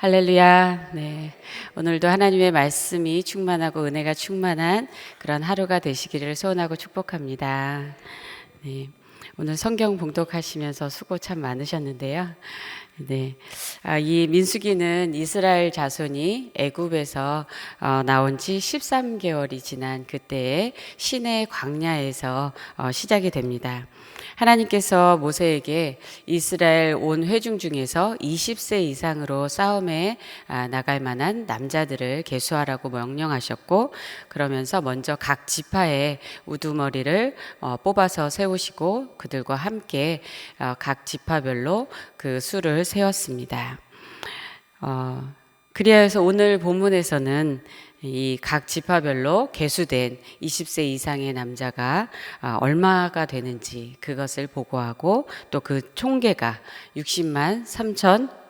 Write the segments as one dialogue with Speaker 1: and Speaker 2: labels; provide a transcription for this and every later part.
Speaker 1: 할렐루야. 네. 오늘도 하나님의 말씀이 충만하고 은혜가 충만한 그런 하루가 되시기를 소원하고 축복합니다. 네. 오늘 성경 봉독하시면서 수고 참 많으셨는데요. 네. 이 민수기는 이스라엘 자손이 애굽에서 나온 지 13개월이 지난 그때의 시내 광야에서 시작이 됩니다. 하나님께서 모세에게 이스라엘 온 회중 중에서 20세 이상으로 싸움에 나갈 만한 남자들을 계수하라고 명령하셨고, 그러면서 먼저 각 지파의 우두머리를 뽑아서 세우시고 그들과 함께 각 지파별로 그 수를 세웠습니다. 그리하여서 오늘 본문에서는 이 각 지파별로 계수된 20세 이상의 남자가 얼마가 되는지 그것을 보고하고, 또 그 총계가 60만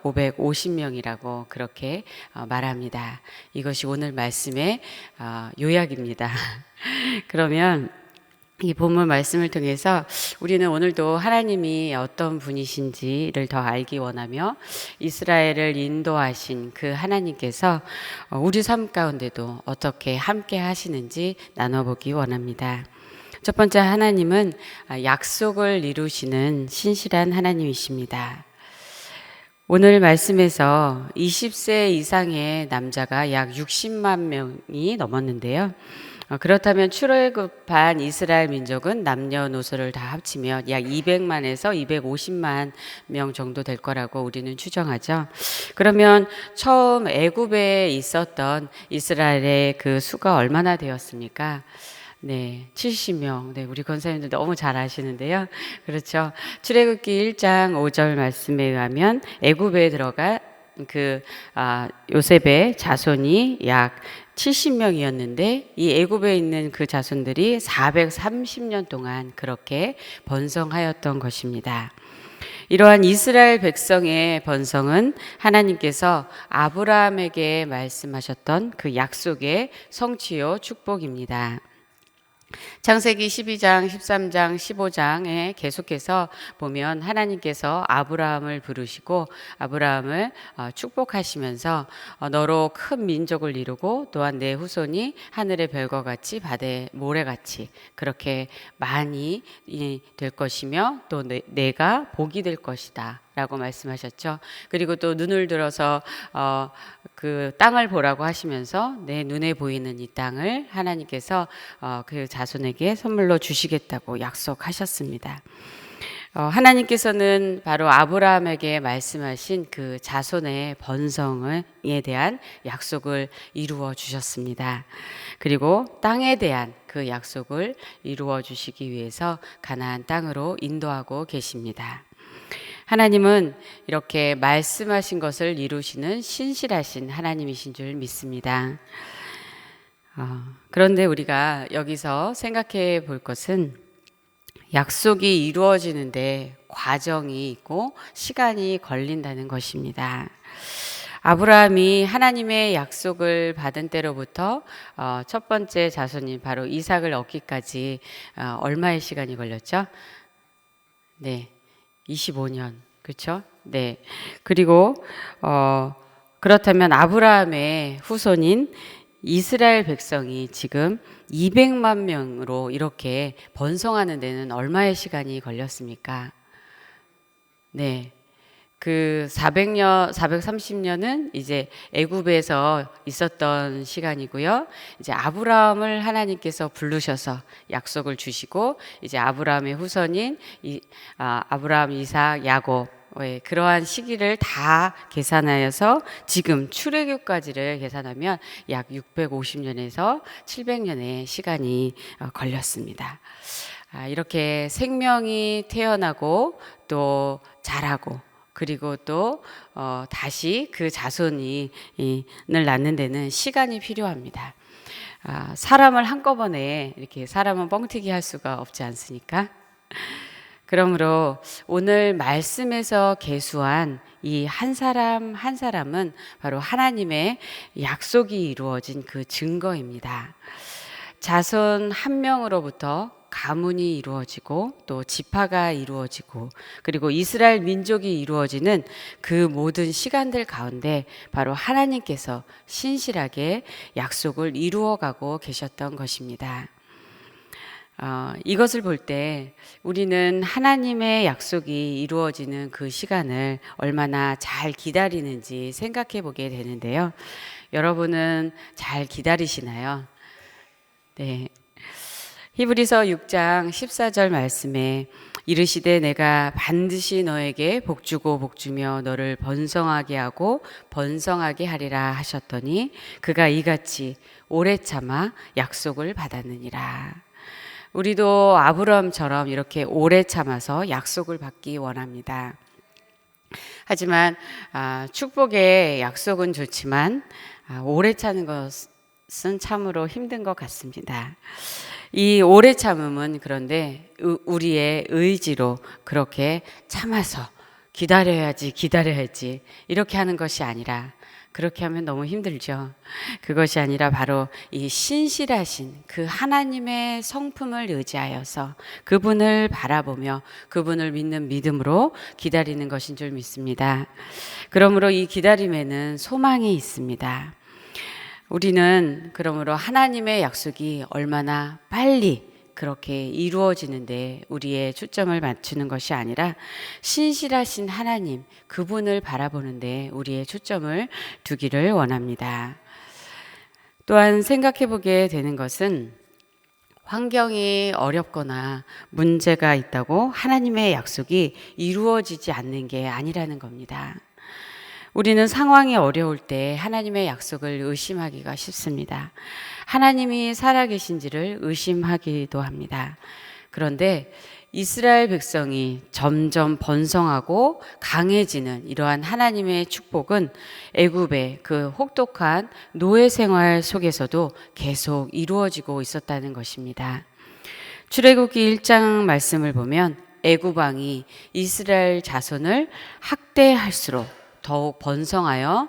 Speaker 1: 3,550명이라고 그렇게 말합니다. 이것이 오늘 말씀의 요약입니다. 그러면 이 본문 말씀을 통해서 우리는 오늘도 하나님이 어떤 분이신지를 더 알기 원하며, 이스라엘을 인도하신 그 하나님께서 우리 삶 가운데도 어떻게 함께 하시는지 나눠보기 원합니다. 첫 번째, 하나님은 약속을 이루시는 신실한 하나님이십니다. 오늘 말씀에서 20세 이상의 남자가 약 60만 명이 넘었는데요. 그렇다면 출애굽한 이스라엘 민족은 남녀노소를 다 합치면 약 200만에서 250만 명 정도 될 거라고 우리는 추정하죠. 그러면 처음 애굽에 있었던 이스라엘의 그 수가 얼마나 되었습니까? 네, 70명. 네, 우리 권사님들 너무 잘 아시는데요. 그렇죠. 출애굽기 1장 5절 말씀에 의하면 애굽에 들어가 요셉의 자손이 약 70명이었는데, 이 애굽에 있는 그 자손들이 430년 동안 그렇게 번성하였던 것입니다. 이러한 이스라엘 백성의 번성은 하나님께서 아브라함에게 말씀하셨던 그 약속의 성취요 축복입니다. 창세기 12장, 13장, 15장에 계속해서 보면 하나님께서 아브라함을 부르시고 아브라함을 축복하시면서 너로 큰 민족을 이루고 또한 내 후손이 하늘의 별과 같이 바다의 모래같이 그렇게 많이 될 것이며, 또 내가 복이 될 것이다 라고 말씀하셨죠. 그리고 또 눈을 들어서 그 땅을 보라고 하시면서 내 눈에 보이는 이 땅을 하나님께서 그 자손에게 선물로 주시겠다고 약속하셨습니다. 하나님께서는 바로 아브라함에게 말씀하신 그 자손의 번성에 대한 약속을 이루어 주셨습니다. 그리고 땅에 대한 그 약속을 이루어 주시기 위해서 가나안 땅으로 인도하고 계십니다. 하나님은 이렇게 말씀하신 것을 이루시는 신실하신 하나님이신 줄 믿습니다. 그런데 우리가 여기서 생각해 볼 것은, 약속이 이루어지는데 과정이 있고 시간이 걸린다는 것입니다. 아브라함이 하나님의 약속을 받은 때로부터 첫 번째 자손인 바로 이삭을 얻기까지 얼마의 시간이 걸렸죠? 네, 25년. 그렇죠? 네. 그리고 그렇다면 아브라함의 후손인 이스라엘 백성이 지금 200만 명으로 이렇게 번성하는 데는 얼마의 시간이 걸렸습니까? 네. 그 430년은 이제 애굽에서 있었던 시간이고요. 이제 아브라함을 하나님께서 부르셔서 약속을 주시고, 이제 아브라함의 후손인 아브라함, 이삭, 야곱, 그러한 시기를 다 계산하여서 지금 출애굽까지를 계산하면 약 650년에서 700년의 시간이 걸렸습니다. 이렇게 생명이 태어나고 또 자라고, 그리고 또 다시 그 자손을 낳는 데는 시간이 필요합니다. 사람을 한꺼번에 이렇게 사람은 뻥튀기 할 수가 없지 않습니까? 그러므로 오늘 말씀에서 계수한 이 한 사람 한 사람은 바로 하나님의 약속이 이루어진 그 증거입니다. 자손 한 명으로부터 가문이 이루어지고 또 지파가 이루어지고 그리고 이스라엘 민족이 이루어지는 그 모든 시간들 가운데 바로 하나님께서 신실하게 약속을 이루어가고 계셨던 것입니다. 이것을 볼 때 우리는 하나님의 약속이 이루어지는 그 시간을 얼마나 잘 기다리는지 생각해 보게 되는데요. 여러분은 잘 기다리시나요? 네. 히브리서 6장 14절 말씀에 이르시되 내가 반드시 너에게 복주고 복주며 너를 번성하게 하고 번성하게 하리라 하셨더니 그가 이같이 오래 참아 약속을 받았느니라. 우리도 아브라함처럼 이렇게 오래 참아서 약속을 받기 원합니다. 하지만 축복의 약속은 좋지만 오래 참는 것은 참으로 힘든 것 같습니다. 이 오래 참음은 그런데 우리의 의지로 그렇게 참아서 기다려야지 이렇게 하는 것이 아니라 그렇게 하면 너무 힘들죠. 그것이 아니라 바로 이 신실하신 그 하나님의 성품을 의지하여서 그분을 바라보며 그분을 믿는 믿음으로 기다리는 것인 줄 믿습니다. 그러므로 이 기다림에는 소망이 있습니다. 우리는 그러므로 하나님의 약속이 얼마나 빨리 그렇게 이루어지는데 우리의 초점을 맞추는 것이 아니라 신실하신 하나님, 그분을 바라보는데 우리의 초점을 두기를 원합니다. 또한 생각해 보게 되는 것은 환경이 어렵거나 문제가 있다고 하나님의 약속이 이루어지지 않는 게 아니라는 겁니다. 우리는 상황이 어려울 때 하나님의 약속을 의심하기가 쉽습니다. 하나님이 살아계신지를 의심하기도 합니다. 그런데 이스라엘 백성이 점점 번성하고 강해지는 이러한 하나님의 축복은 애굽의 그 혹독한 노예 생활 속에서도 계속 이루어지고 있었다는 것입니다. 출애굽기 1장 말씀을 보면 애굽 왕이 이스라엘 자손을 학대할수록 더욱 번성하여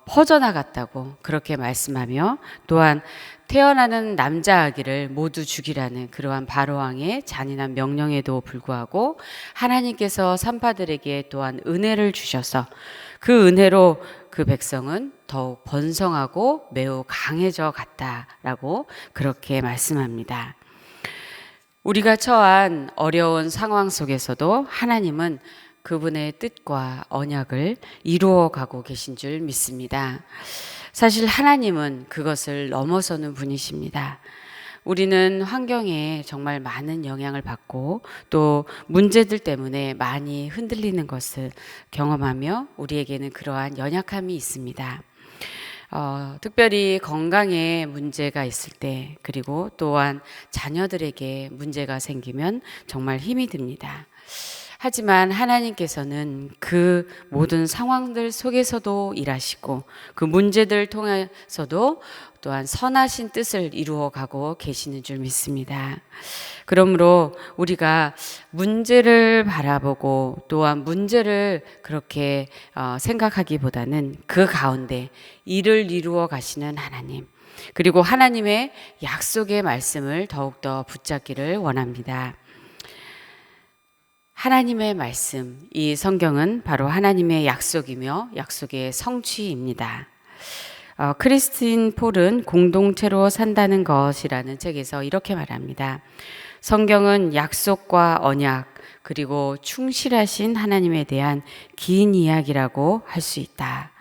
Speaker 1: 퍼져나갔다고 그렇게 말씀하며 또한 태어나는 남자 아기를 모두 죽이라는 그러한 바로왕의 잔인한 명령에도 불구하고 하나님께서 산파들에게 또한 은혜를 주셔서 그 은혜로 그 백성은 더욱 번성하고 매우 강해져 갔다라고 그렇게 말씀합니다. 우리가 처한 어려운 상황 속에서도 하나님은 그분의 뜻과 언약을 이루어 가고 계신 줄 믿습니다. 사실 하나님은 그것을 넘어서는 분이십니다. 우리는 환경에 정말 많은 영향을 받고 또 문제들 때문에 많이 흔들리는 것을 경험하며 우리에게는 그러한 연약함이 있습니다. 특별히 건강에 문제가 있을 때 그리고 또한 자녀들에게 문제가 생기면 정말 힘이 듭니다. 하지만 하나님께서는 그 모든 상황들 속에서도 일하시고 그 문제들 통해서도 또한 선하신 뜻을 이루어 가고 계시는 줄 믿습니다. 그러므로 우리가 문제를 바라보고 또한 문제를 그렇게 생각하기보다는 그 가운데 일을 이루어 가시는 하나님 그리고 하나님의 약속의 말씀을 더욱더 붙잡기를 원합니다. 하나님의 말씀, 이 성경은 바로 하나님의 약속이며 약속의 성취입니다. 크리스틴 폴은 공동체로 산다는 것이라는 책에서 이렇게 말합니다. 성경은 약속과 언약 그리고 충실하신 하나님에 대한 긴 이야기라고 할 수 있다.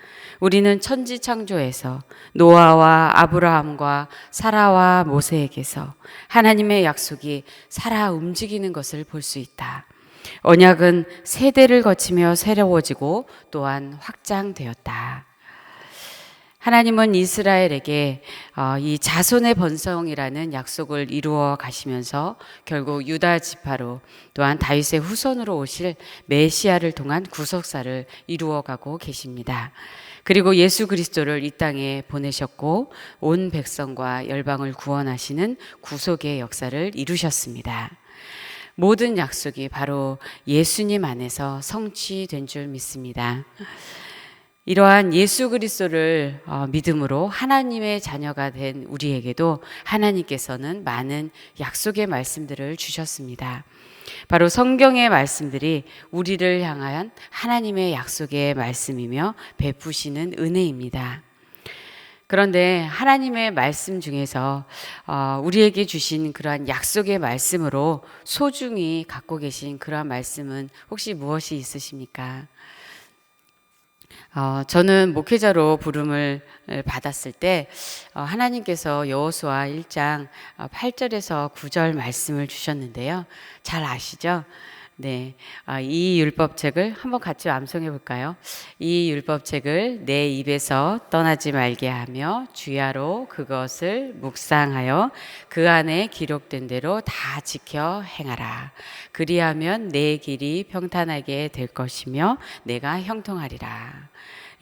Speaker 1: 우리는 천지 창조에서 노아와 아브라함과 사라와 모세에게서 하나님의 약속이 살아 움직이는 것을 볼 수 있다. 언약은 세대를 거치며 새로워지고 또한 확장되었다. 하나님은 이스라엘에게 이 자손의 번성이라는 약속을 이루어 가시면서 결국 유다 지파로 또한 다윗의 후손으로 오실 메시아를 통한 구속사를 이루어 가고 계십니다. 그리고 예수 그리스도를 이 땅에 보내셨고 온 백성과 열방을 구원하시는 구속의 역사를 이루셨습니다. 모든 약속이 바로 예수님 안에서 성취된 줄 믿습니다. 이러한 예수 그리스도를 믿음으로 하나님의 자녀가 된 우리에게도 하나님께서는 많은 약속의 말씀들을 주셨습니다. 바로 성경의 말씀들이 우리를 향한 하나님의 약속의 말씀이며 베푸시는 은혜입니다. 그런데 하나님의 말씀 중에서 우리에게 주신 그러한 약속의 말씀으로 소중히 갖고 계신 그러한 말씀은 혹시 무엇이 있으십니까? 저는 목회자로 부름을 받았을 때 하나님께서 여호수아 1장 8절에서 9절 말씀을 주셨는데요. 잘 아시죠? 네, 이 율법책을 한번 같이 암송해 볼까요? 이 율법책을 내 입에서 떠나지 말게 하며 주야로 그것을 묵상하여 그 안에 기록된 대로 다 지켜 행하라. 그리하면 내 길이 평탄하게 될 것이며 내가 형통하리라.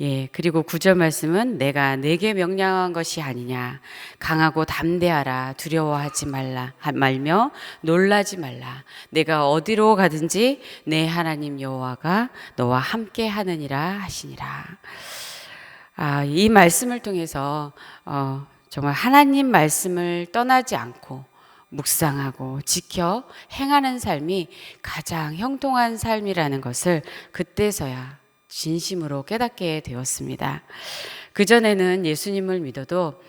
Speaker 1: 예, 그리고 9절 말씀은 내가 내게 명령한 것이 아니냐. 강하고 담대하라. 두려워하지 말며 놀라지 말라. 내가 어디로 가든지 내 하나님 여호와가 너와 함께 하느니라 하시니라. 이 말씀을 통해서 정말 하나님 말씀을 떠나지 않고 묵상하고 지켜 행하는 삶이 가장 형통한 삶이라는 것을 그때서야 진심으로 깨닫게 되었습니다. 그전에는 예수님을 믿어도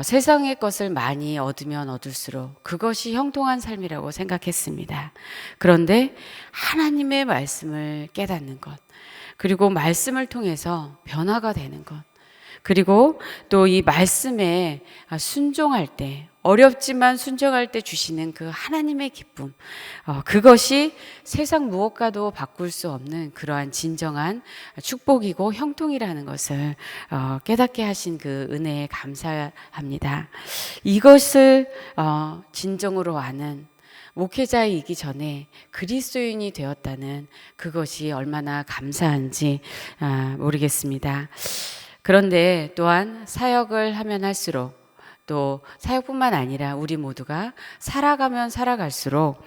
Speaker 1: 세상의 것을 많이 얻으면 얻을수록 그것이 형통한 삶이라고 생각했습니다. 그런데 하나님의 말씀을 깨닫는 것, 그리고 말씀을 통해서 변화가 되는 것, 그리고 또 이 말씀에 순종할 때, 어렵지만 순종할 때 주시는 그 하나님의 기쁨, 그것이 세상 무엇과도 바꿀 수 없는 그러한 진정한 축복이고 형통이라는 것을 깨닫게 하신 그 은혜에 감사합니다. 이것을 진정으로 아는 목회자이기 전에 그리스도인이 되었다는 그것이 얼마나 감사한지 모르겠습니다. 그런데 또한 사역을 하면 할수록, 또 사역뿐만 아니라 우리 모두가 살아가면 살아갈수록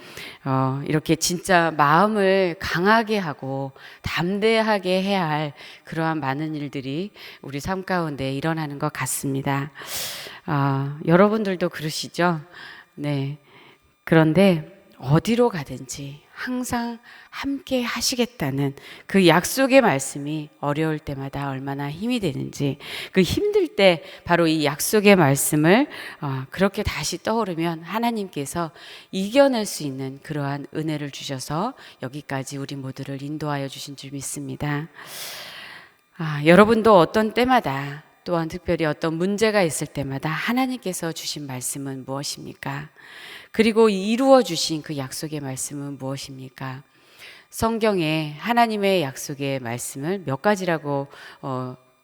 Speaker 1: 이렇게 진짜 마음을 강하게 하고 담대하게 해야 할 그러한 많은 일들이 우리 삶 가운데 일어나는 것 같습니다. 여러분들도 그러시죠? 네. 그런데 어디로 가든지 항상 함께 하시겠다는 그 약속의 말씀이 어려울 때마다 얼마나 힘이 되는지, 그 힘들 때 바로 이 약속의 말씀을 그렇게 다시 떠오르면 하나님께서 이겨낼 수 있는 그러한 은혜를 주셔서 여기까지 우리 모두를 인도하여 주신 줄 믿습니다. 여러분도 어떤 때마다, 또한 특별히 어떤 문제가 있을 때마다 하나님께서 주신 말씀은 무엇입니까? 그리고 이루어 주신 그 약속의 말씀은 무엇입니까? 성경에 하나님의 약속의 말씀을 몇 가지라고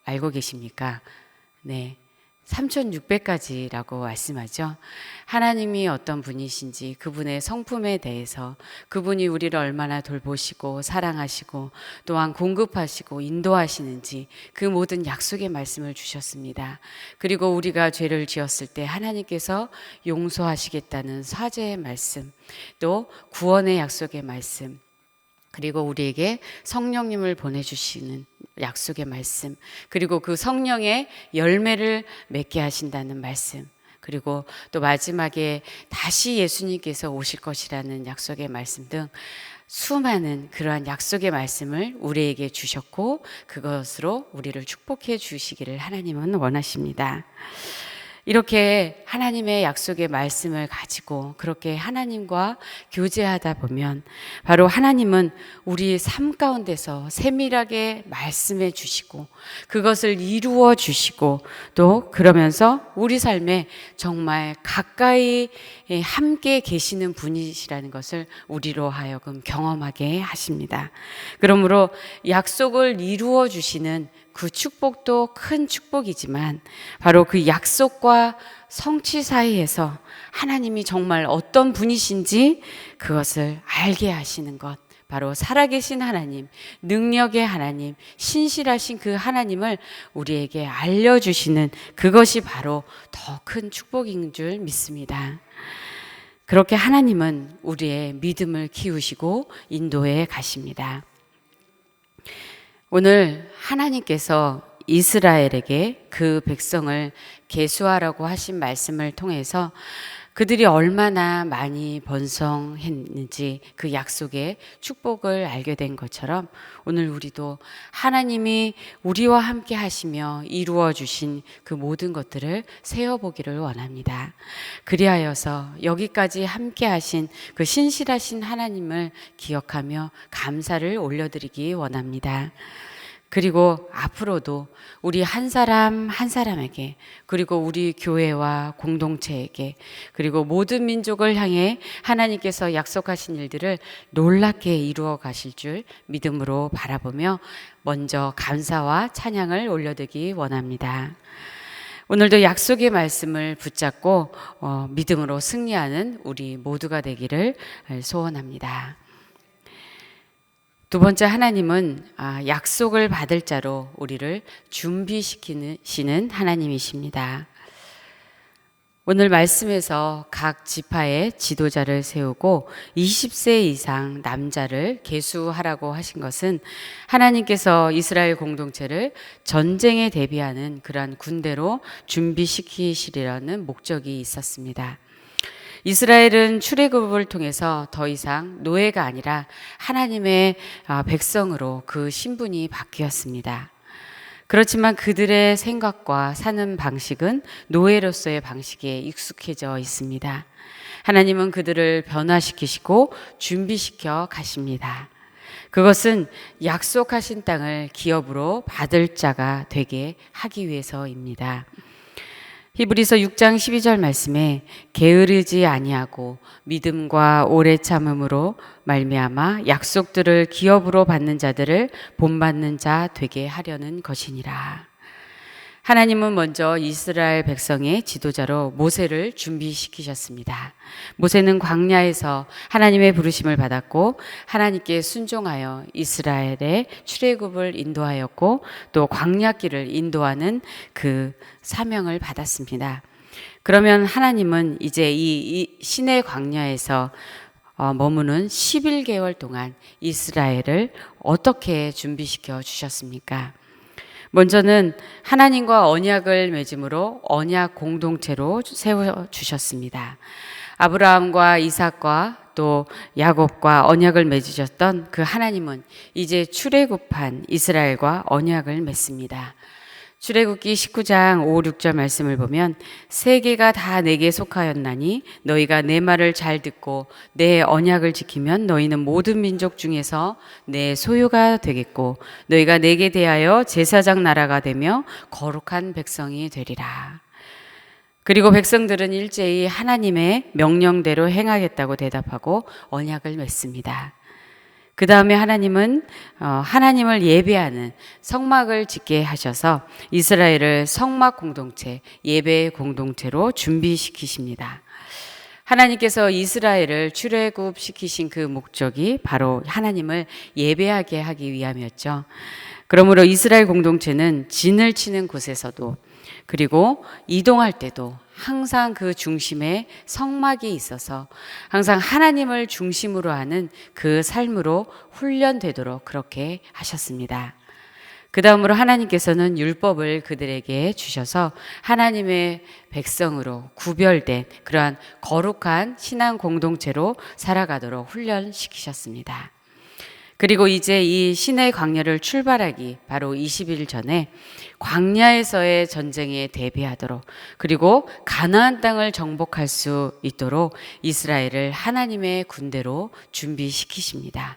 Speaker 1: 알고 계십니까? 네, 3600가지라고 말씀하죠. 하나님이 어떤 분이신지, 그분의 성품에 대해서, 그분이 우리를 얼마나 돌보시고 사랑하시고 또한 공급하시고 인도하시는지 그 모든 약속의 말씀을 주셨습니다. 그리고 우리가 죄를 지었을 때 하나님께서 용서하시겠다는 사죄의 말씀, 또 구원의 약속의 말씀, 그리고 우리에게 성령님을 보내주시는 약속의 말씀, 그리고 그 성령의 열매를 맺게 하신다는 말씀, 그리고 또 마지막에 다시 예수님께서 오실 것이라는 약속의 말씀 등 수많은 그러한 약속의 말씀을 우리에게 주셨고 그것으로 우리를 축복해 주시기를 하나님은 원하십니다. 이렇게 하나님의 약속의 말씀을 가지고 그렇게 하나님과 교제하다 보면 바로 하나님은 우리 삶 가운데서 세밀하게 말씀해 주시고 그것을 이루어 주시고 또 그러면서 우리 삶에 정말 가까이 함께 계시는 분이시라는 것을 우리로 하여금 경험하게 하십니다. 그러므로 약속을 이루어 주시는 그 축복도 큰 축복이지만 바로 그 약속과 성취 사이에서 하나님이 정말 어떤 분이신지 그것을 알게 하시는 것, 바로 살아계신 하나님, 능력의 하나님, 신실하신 그 하나님을 우리에게 알려주시는 그것이 바로 더 큰 축복인 줄 믿습니다. 그렇게 하나님은 우리의 믿음을 키우시고 인도해 가십니다. 오늘 하나님께서 이스라엘에게 그 백성을 계수하라고 하신 말씀을 통해서 그들이 얼마나 많이 번성했는지 그 약속의 축복을 알게 된 것처럼 오늘 우리도 하나님이 우리와 함께 하시며 이루어 주신 그 모든 것들을 세어보기를 원합니다. 그리하여서 여기까지 함께 하신 그 신실하신 하나님을 기억하며 감사를 올려드리기 원합니다. 그리고 앞으로도 우리 한 사람 한 사람에게, 그리고 우리 교회와 공동체에게, 그리고 모든 민족을 향해 하나님께서 약속하신 일들을 놀랍게 이루어 가실 줄 믿음으로 바라보며 먼저 감사와 찬양을 올려드리기 원합니다. 오늘도 약속의 말씀을 붙잡고 믿음으로 승리하는 우리 모두가 되기를 소원합니다. 두 번째, 하나님은 약속을 받을 자로 우리를 준비시키시는 하나님이십니다. 오늘 말씀에서 각 지파의 지도자를 세우고 20세 이상 남자를 계수하라고 하신 것은 하나님께서 이스라엘 공동체를 전쟁에 대비하는 그러한 군대로 준비시키시리라는 목적이 있었습니다. 이스라엘은 출애굽을 통해서 더 이상 노예가 아니라 하나님의 백성으로 그 신분이 바뀌었습니다. 그렇지만 그들의 생각과 사는 방식은 노예로서의 방식에 익숙해져 있습니다. 하나님은 그들을 변화시키시고 준비시켜 가십니다. 그것은 약속하신 땅을 기업으로 받을 자가 되게 하기 위해서입니다. 히브리서 6장 12절 말씀에 게으르지 아니하고 믿음과 오래 참음으로 말미암아 약속들을 기업으로 받는 자들을 본받는 자 되게 하려는 것이니라. 하나님은 먼저 이스라엘 백성의 지도자로 모세를 준비시키셨습니다. 모세는 광야에서 하나님의 부르심을 받았고 하나님께 순종하여 이스라엘의 출애굽을 인도하였고 또 광야길을 인도하는 그 사명을 받았습니다. 그러면 하나님은 이제 이 시내 광야에서 머무는 11개월 동안 이스라엘을 어떻게 준비시켜 주셨습니까? 먼저는 하나님과 언약을 맺음으로 언약 공동체로 세워주셨습니다. 아브라함과 이삭과 또 야곱과 언약을 맺으셨던 그 하나님은 이제 출애굽한 이스라엘과 언약을 맺습니다. 출애굽기 19장 5, 6절 말씀을 보면 세계가 다 내게 속하였나니 너희가 내 말을 잘 듣고 내 언약을 지키면 너희는 모든 민족 중에서 내 소유가 되겠고 너희가 내게 대하여 제사장 나라가 되며 거룩한 백성이 되리라. 그리고 백성들은 일제히 하나님의 명령대로 행하겠다고 대답하고 언약을 맺습니다. 그 다음에 하나님은 하나님을 예배하는 성막을 짓게 하셔서 이스라엘을 성막 공동체, 예배 공동체로 준비시키십니다. 하나님께서 이스라엘을 출애굽시키신 그 목적이 바로 하나님을 예배하게 하기 위함이었죠. 그러므로 이스라엘 공동체는 진을 치는 곳에서도 그리고 이동할 때도 항상 그 중심에 성막이 있어서 항상 하나님을 중심으로 하는 그 삶으로 훈련되도록 그렇게 하셨습니다. 그 다음으로 하나님께서는 율법을 그들에게 주셔서 하나님의 백성으로 구별된 그러한 거룩한 신앙 공동체로 살아가도록 훈련시키셨습니다. 그리고 이제 이 시내 광야를 출발하기 바로 20일 전에 광야에서의 전쟁에 대비하도록 그리고 가나안 땅을 정복할 수 있도록 이스라엘을 하나님의 군대로 준비시키십니다.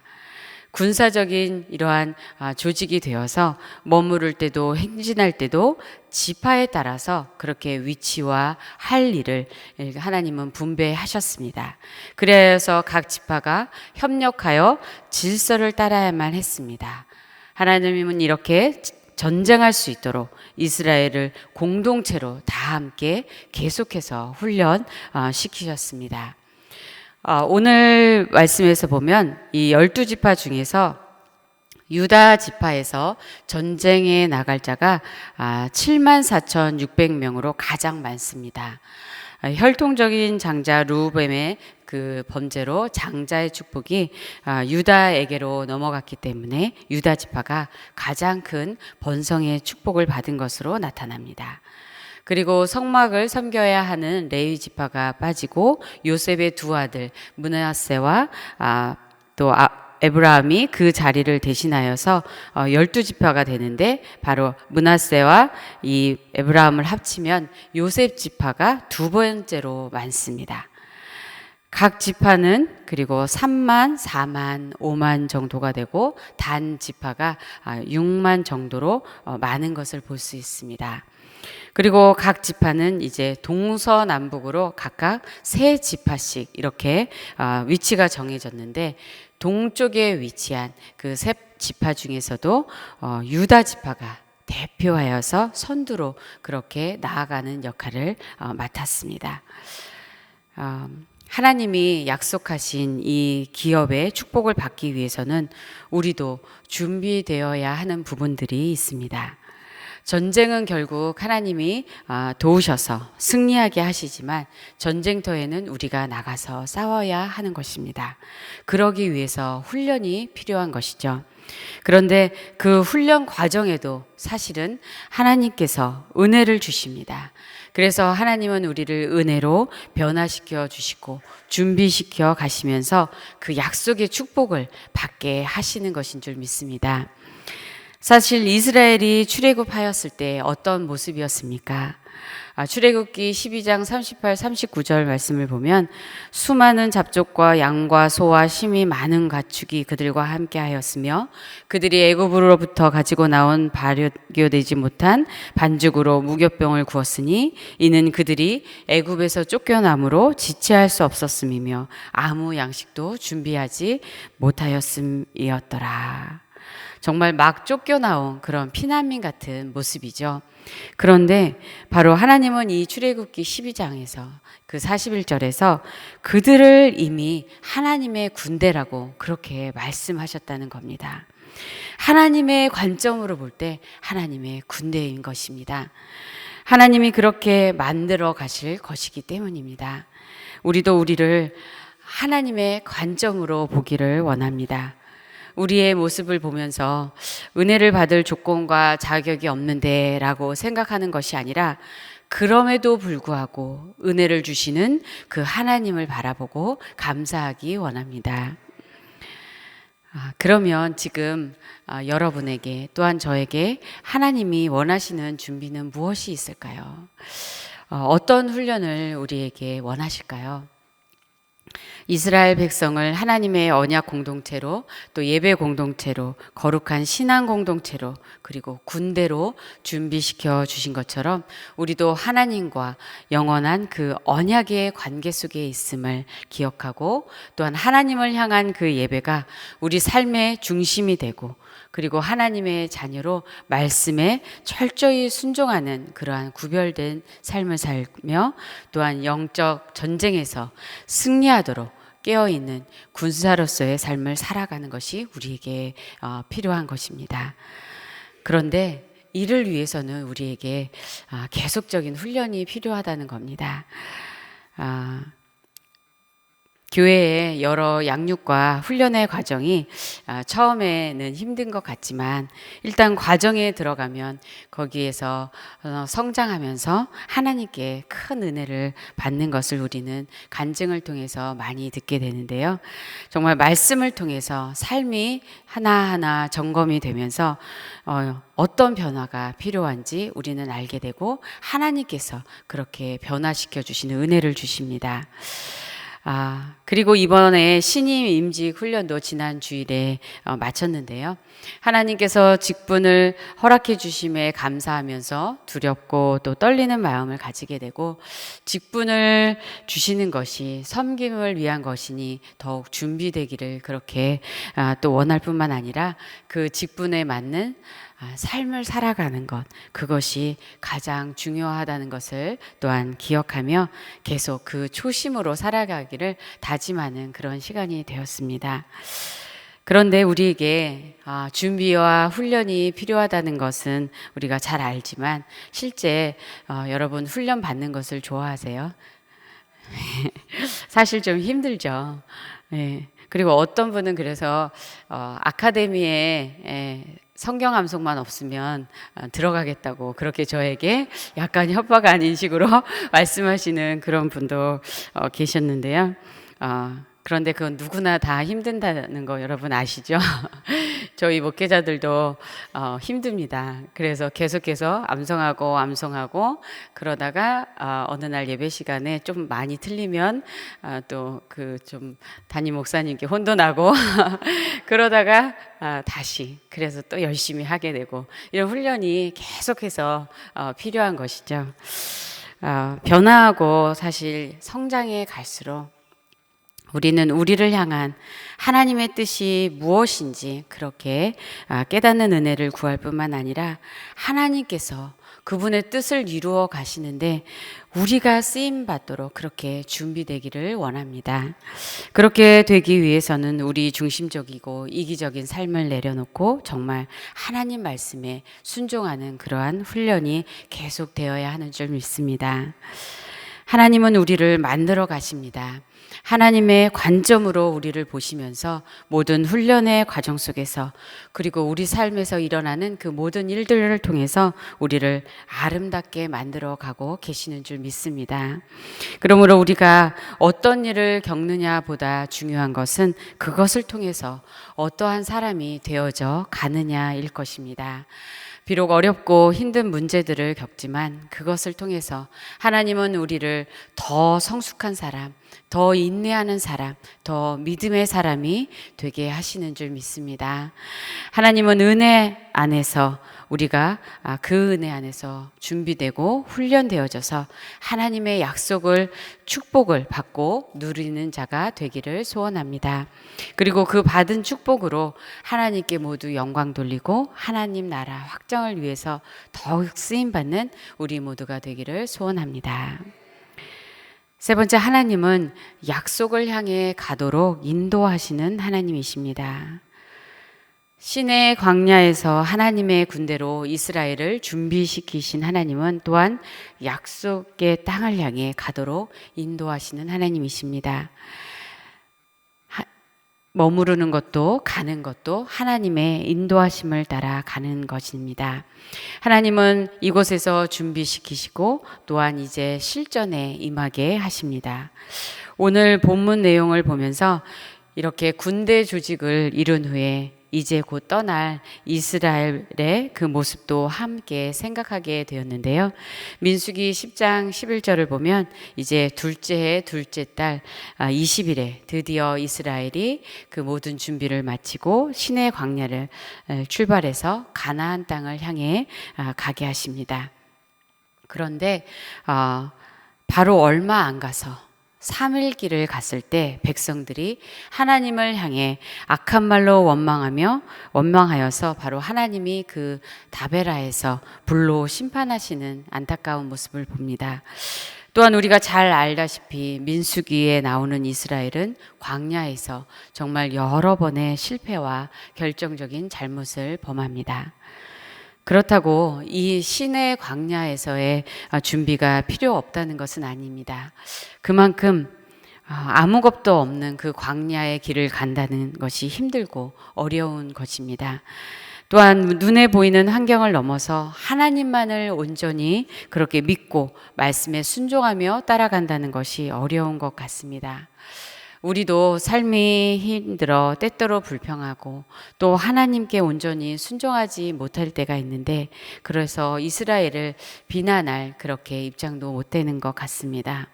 Speaker 1: 군사적인 이러한 조직이 되어서 머무를 때도 행진할 때도 지파에 따라서 그렇게 위치와 할 일을 하나님은 분배하셨습니다. 그래서 각 지파가 협력하여 질서를 따라야만 했습니다. 하나님은 이렇게 전쟁할 수 있도록 이스라엘을 공동체로 다 함께 계속해서 훈련시키셨습니다. 오늘 말씀에서 보면 이 12지파 중에서 유다 지파에서 전쟁에 나갈 자가 74,600명으로 가장 많습니다. 혈통적인 장자 르우벤의 그 범죄로 장자의 축복이 유다에게로 넘어갔기 때문에 유다 지파가 가장 큰 번성의 축복을 받은 것으로 나타납니다. 그리고 성막을 섬겨야 하는 레위 지파가 빠지고 요셉의 두 아들 므낫세와 에브라임이 그 자리를 대신하여서 12지파가 되는데, 바로 므낫세와 이 에브라임을 합치면 요셉 지파가 두 번째로 많습니다. 각 지파는 그리고 3만, 4만, 5만 정도가 되고 단 지파가 6만 정도로 많은 것을 볼 수 있습니다. 그리고 각 지파는 이제 동서남북으로 각각 세 지파씩 이렇게 위치가 정해졌는데, 동쪽에 위치한 그 세 지파 중에서도 유다 지파가 대표하여서 선두로 그렇게 나아가는 역할을 맡았습니다. 하나님이 약속하신 이 기업의 축복을 받기 위해서는 우리도 준비되어야 하는 부분들이 있습니다. 전쟁은 결국 하나님이 도우셔서 승리하게 하시지만 전쟁터에는 우리가 나가서 싸워야 하는 것입니다. 그러기 위해서 훈련이 필요한 것이죠. 그런데 그 훈련 과정에도 사실은 하나님께서 은혜를 주십니다. 그래서 하나님은 우리를 은혜로 변화시켜 주시고 준비시켜 가시면서 그 약속의 축복을 받게 하시는 것인 줄 믿습니다. 사실 이스라엘이 출애굽하였을 때 어떤 모습이었습니까? 출애굽기 12장 38, 39절 말씀을 보면 수많은 잡족과 양과 소와 심이 많은 가축이 그들과 함께 하였으며 그들이 애굽으로부터 가지고 나온 발효되지 못한 반죽으로 무교병을 구웠으니 이는 그들이 애굽에서 쫓겨남으로 지체할 수 없었음이며 아무 양식도 준비하지 못하였음이었더라. 정말 막 쫓겨나온 그런 피난민 같은 모습이죠. 그런데 바로 하나님은 이 출애굽기 12장에서 그 41절에서 그들을 이미 하나님의 군대라고 그렇게 말씀하셨다는 겁니다. 하나님의 관점으로 볼 때 하나님의 군대인 것입니다. 하나님이 그렇게 만들어 가실 것이기 때문입니다. 우리도 우리를 하나님의 관점으로 보기를 원합니다. 우리의 모습을 보면서 은혜를 받을 조건과 자격이 없는데 라고 생각하는 것이 아니라, 그럼에도 불구하고 은혜를 주시는 그 하나님을 바라보고 감사하기 원합니다. 그러면 지금 여러분에게 또한 저에게 하나님이 원하시는 준비는 무엇이 있을까요? 어떤 훈련을 우리에게 원하실까요? 이스라엘 백성을 하나님의 언약 공동체로, 또 예배 공동체로, 거룩한 신앙 공동체로, 그리고 군대로 준비시켜 주신 것처럼 우리도 하나님과 영원한 그 언약의 관계 속에 있음을 기억하고, 또한 하나님을 향한 그 예배가 우리 삶의 중심이 되고, 그리고 하나님의 자녀로 말씀에 철저히 순종하는 그러한 구별된 삶을 살며, 또한 영적 전쟁에서 승리하도록 깨어있는 군사로서의 삶을 살아가는 것이 우리에게 필요한 것입니다. 그런데 이를 위해서는 우리에게 계속적인 훈련이 필요하다는 겁니다. 교회의 여러 양육과 훈련의 과정이 처음에는 힘든 것 같지만, 일단 과정에 들어가면 거기에서 성장하면서 하나님께 큰 은혜를 받는 것을 우리는 간증을 통해서 많이 듣게 되는데요. 정말 말씀을 통해서 삶이 하나하나 점검이 되면서 어떤 변화가 필요한지 우리는 알게 되고, 하나님께서 그렇게 변화시켜 주시는 은혜를 주십니다. 그리고 이번에 신임 임직 훈련도 지난 주일에 마쳤는데요. 하나님께서 직분을 허락해 주심에 감사하면서 두렵고 또 떨리는 마음을 가지게 되고, 직분을 주시는 것이 섬김을 위한 것이니 더욱 준비되기를 그렇게 또 원할 뿐만 아니라, 그 직분에 맞는 삶을 살아가는 것, 그것이 가장 중요하다는 것을 또한 기억하며 계속 그 초심으로 살아가기를 다짐하는 그런 시간이 되었습니다. 그런데 우리에게 준비와 훈련이 필요하다는 것은 우리가 잘 알지만, 실제 여러분 훈련 받는 것을 좋아하세요? 사실 좀 힘들죠. 예. 그리고 어떤 분은 그래서 아카데미에 성경 암송만 없으면 들어가겠다고 그렇게 저에게 약간 협박 아닌 식으로 말씀하시는 그런 분도 계셨는데요. 그런데 그건 누구나 다 힘든다는 거 여러분 아시죠? 저희 목회자들도 힘듭니다. 그래서 계속해서 암송하고 그러다가 어느 날 예배 시간에 좀 많이 틀리면 또 그 좀 담임 목사님께 혼도 나고 그러다가 다시 그래서 또 열심히 하게 되고 이런 훈련이 계속해서 필요한 것이죠. 변화하고 사실 성장해 갈수록 우리는 우리를 향한 하나님의 뜻이 무엇인지 그렇게 깨닫는 은혜를 구할 뿐만 아니라 하나님께서 그분의 뜻을 이루어 가시는데 우리가 쓰임 받도록 그렇게 준비되기를 원합니다. 그렇게 되기 위해서는 우리 중심적이고 이기적인 삶을 내려놓고 정말 하나님 말씀에 순종하는 그러한 훈련이 계속되어야 하는 줄 믿습니다. 하나님은 우리를 만들어 가십니다. 하나님의 관점으로 우리를 보시면서 모든 훈련의 과정 속에서 그리고 우리 삶에서 일어나는 그 모든 일들을 통해서 우리를 아름답게 만들어 가고 계시는 줄 믿습니다. 그러므로 우리가 어떤 일을 겪느냐 보다 중요한 것은 그것을 통해서 어떠한 사람이 되어져 가느냐일 것입니다. 비록 어렵고 힘든 문제들을 겪지만 그것을 통해서 하나님은 우리를 더 성숙한 사람, 더 인내하는 사람, 더 믿음의 사람이 되게 하시는 줄 믿습니다. 하나님은 은혜 안에서 우리가 그 은혜 안에서 준비되고 훈련되어져서 하나님의 약속을 축복을 받고 누리는 자가 되기를 소원합니다. 그리고 그 받은 축복으로 하나님께 모두 영광 돌리고 하나님 나라 확장을 위해서 더욱 쓰임받는 우리 모두가 되기를 소원합니다. 세 번째, 하나님은 약속을 향해 가도록 인도하시는 하나님이십니다. 시내 광야에서 하나님의 군대로 이스라엘을 준비시키신 하나님은 또한 약속의 땅을 향해 가도록 인도하시는 하나님이십니다. 머무르는 것도 가는 것도 하나님의 인도하심을 따라 가는 것입니다. 하나님은 이곳에서 준비시키시고 또한 이제 실전에 임하게 하십니다. 오늘 본문 내용을 보면서 이렇게 군대 조직을 이룬 후에 이제 곧 떠날 이스라엘의 그 모습도 함께 생각하게 되었는데요. 민수기 10장 11절을 보면 이제 둘째 해 둘째 달 20일에 드디어 이스라엘이 그 모든 준비를 마치고 시내 광야를 출발해서 가나안 땅을 향해 가게 하십니다. 그런데 바로 얼마 안 가서 3일 길을 갔을 때 백성들이 하나님을 향해 악한 말로 원망하여서 바로 하나님이 그 다베라에서 불로 심판하시는 안타까운 모습을 봅니다. 또한 우리가 잘 알다시피 민수기에 나오는 이스라엘은 광야에서 정말 여러 번의 실패와 결정적인 잘못을 범합니다. 그렇다고 이 시내 광야에서의 준비가 필요 없다는 것은 아닙니다. 그만큼 아무것도 없는 그 광야의 길을 간다는 것이 힘들고 어려운 것입니다. 또한 눈에 보이는 환경을 넘어서 하나님만을 온전히 그렇게 믿고 말씀에 순종하며 따라간다는 것이 어려운 것 같습니다. 우리도 삶이 힘들어 때때로 불평하고 또 하나님께 온전히 순종하지 못할 때가 있는데 그래서 이스라엘을 비난할 그렇게 입장도 못 되는 것 같습니다.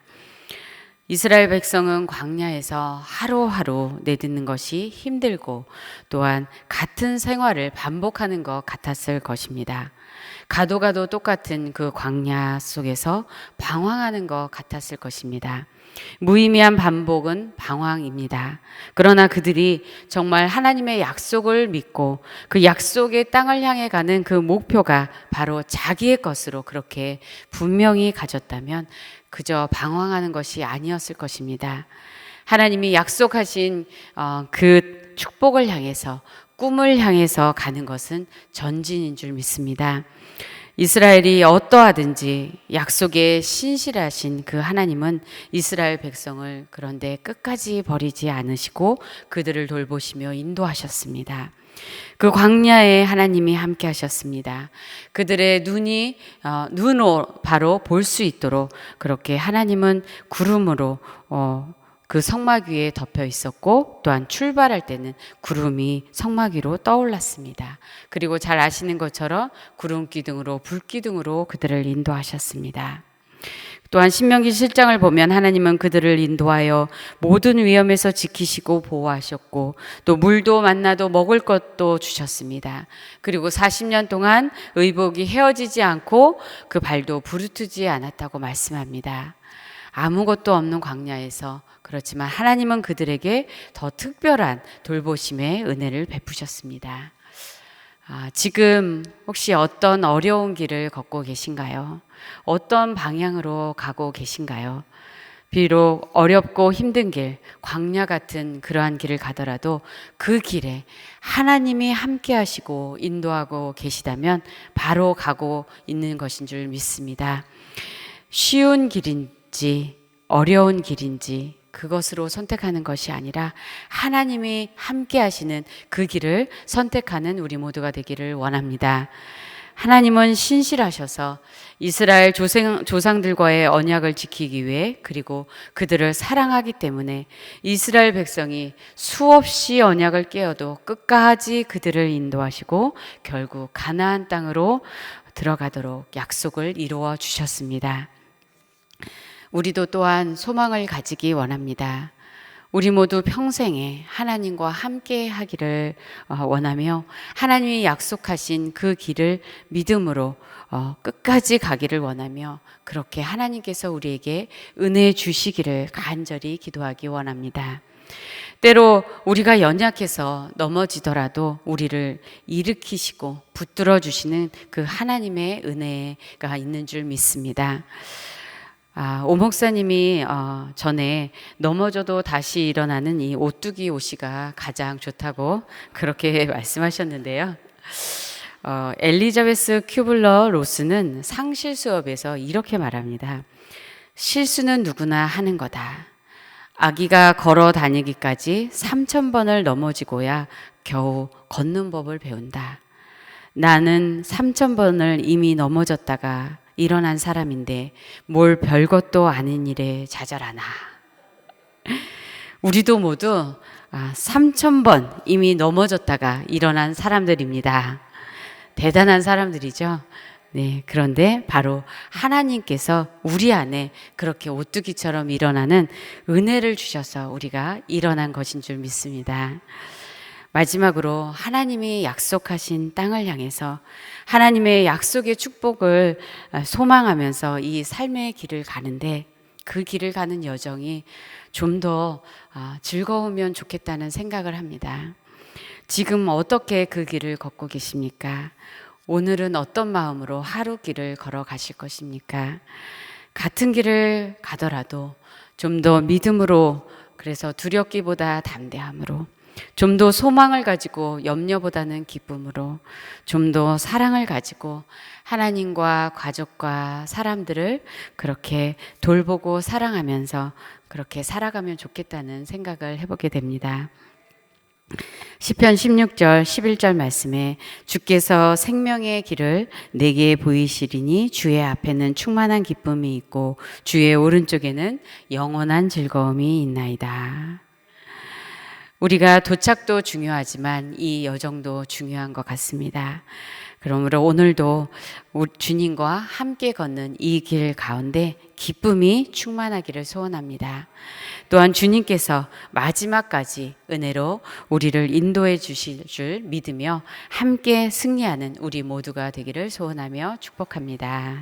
Speaker 1: 이스라엘 백성은 광야에서 하루하루 내딛는 것이 힘들고 또한 같은 생활을 반복하는 것 같았을 것입니다. 가도 똑같은 그 광야 속에서 방황하는 것 같았을 것입니다. 무의미한 반복은 방황입니다. 그러나 그들이 정말 하나님의 약속을 믿고 그 약속의 땅을 향해 가는 그 목표가 바로 자기의 것으로 그렇게 분명히 가졌다면 그저 방황하는 것이 아니었을 것입니다. 하나님이 약속하신 그 축복을 향해서 꿈을 향해서 가는 것은 전진인 줄 믿습니다. 이스라엘이 어떠하든지 약속에 신실하신 그 하나님은 이스라엘 백성을 그런데 끝까지 버리지 않으시고 그들을 돌보시며 인도하셨습니다. 그 광야에 하나님이 함께 하셨습니다. 그들의 눈으로 바로 볼 수 있도록 그렇게 하나님은 구름으로 그 성막 위에 덮여 있었고, 또한 출발할 때는 구름이 성막 위로 떠올랐습니다. 그리고 잘 아시는 것처럼 구름 기둥으로 불 기둥으로 그들을 인도하셨습니다. 또한 신명기 7장을 보면 하나님은 그들을 인도하여 모든 위험에서 지키시고 보호하셨고, 또 물도 만나도 먹을 것도 주셨습니다. 그리고 40년 동안 의복이 헤어지지 않고 그 발도 부르트지 않았다고 말씀합니다. 아무것도 없는 광야에서, 그렇지만 하나님은 그들에게 더 특별한 돌보심의 은혜를 베푸셨습니다. 지금 혹시 어떤 어려운 길을 걷고 계신가요? 어떤 방향으로 가고 계신가요? 비록 어렵고 힘든 길, 광야 같은 그러한 길을 가더라도 그 길에 하나님이 함께 하시고 인도하고 계시다면 바로 가고 있는 것인 줄 믿습니다. 쉬운 길인지 어려운 길인지 그것으로 선택하는 것이 아니라 하나님이 함께 하시는 그 길을 선택하는 우리 모두가 되기를 원합니다. 하나님은 신실하셔서 이스라엘 조상들과의 언약을 지키기 위해, 그리고 그들을 사랑하기 때문에 이스라엘 백성이 수없이 언약을 깨어도 끝까지 그들을 인도하시고 결국 가나안 땅으로 들어가도록 약속을 이루어 주셨습니다. 우리도 또한 소망을 가지기 원합니다. 우리 모두 평생에 하나님과 함께 하기를 원하며 하나님이 약속하신 그 길을 믿음으로 끝까지 가기를 원하며, 그렇게 하나님께서 우리에게 은혜 주시기를 간절히 기도하기 원합니다. 때로 우리가 연약해서 넘어지더라도 우리를 일으키시고 붙들어 주시는 그 하나님의 은혜가 있는 줄 믿습니다. 오 목사님이 전에 넘어져도 다시 일어나는 이 오뚜기 오씨가 가장 좋다고 그렇게 말씀하셨는데요. 엘리자베스 큐블러 로스는 상실 수업에서 이렇게 말합니다. 실수는 누구나 하는 거다. 아기가 걸어 다니기까지 3,000번을 넘어지고야 겨우 걷는 법을 배운다. 나는 3,000번을 이미 넘어졌다가 일어난 사람인데 뭘 별것도 아닌 일에 좌절하나. 우리도 모두 3,000번 이미 넘어졌다가 일어난 사람들입니다. 대단한 사람들이죠. 네, 그런데 바로 하나님께서 우리 안에 그렇게 오뚜기처럼 일어나는 은혜를 주셔서 우리가 일어난 것인 줄 믿습니다. 마지막으로 하나님이 약속하신 땅을 향해서 하나님의 약속의 축복을 소망하면서 이 삶의 길을 가는데, 그 길을 가는 여정이 좀 더 즐거우면 좋겠다는 생각을 합니다. 지금 어떻게 그 길을 걷고 계십니까? 오늘은 어떤 마음으로 하루 길을 걸어 가실 것입니까? 같은 길을 가더라도 좀 더 믿음으로, 그래서 두렵기보다 담대함으로, 좀 더 소망을 가지고 염려보다는 기쁨으로, 좀 더 사랑을 가지고 하나님과 가족과 사람들을 그렇게 돌보고 사랑하면서 그렇게 살아가면 좋겠다는 생각을 해보게 됩니다. 시편 16절 11절 말씀에 주께서 생명의 길을 내게 보이시리니 주의 앞에는 충만한 기쁨이 있고 주의 오른쪽에는 영원한 즐거움이 있나이다. 우리가 도착도 중요하지만 이 여정도 중요한 것 같습니다. 그러므로 오늘도 주님과 함께 걷는 이 길 가운데 기쁨이 충만하기를 소원합니다. 또한 주님께서 마지막까지 은혜로 우리를 인도해 주실 줄 믿으며 함께 승리하는 우리 모두가 되기를 소원하며 축복합니다.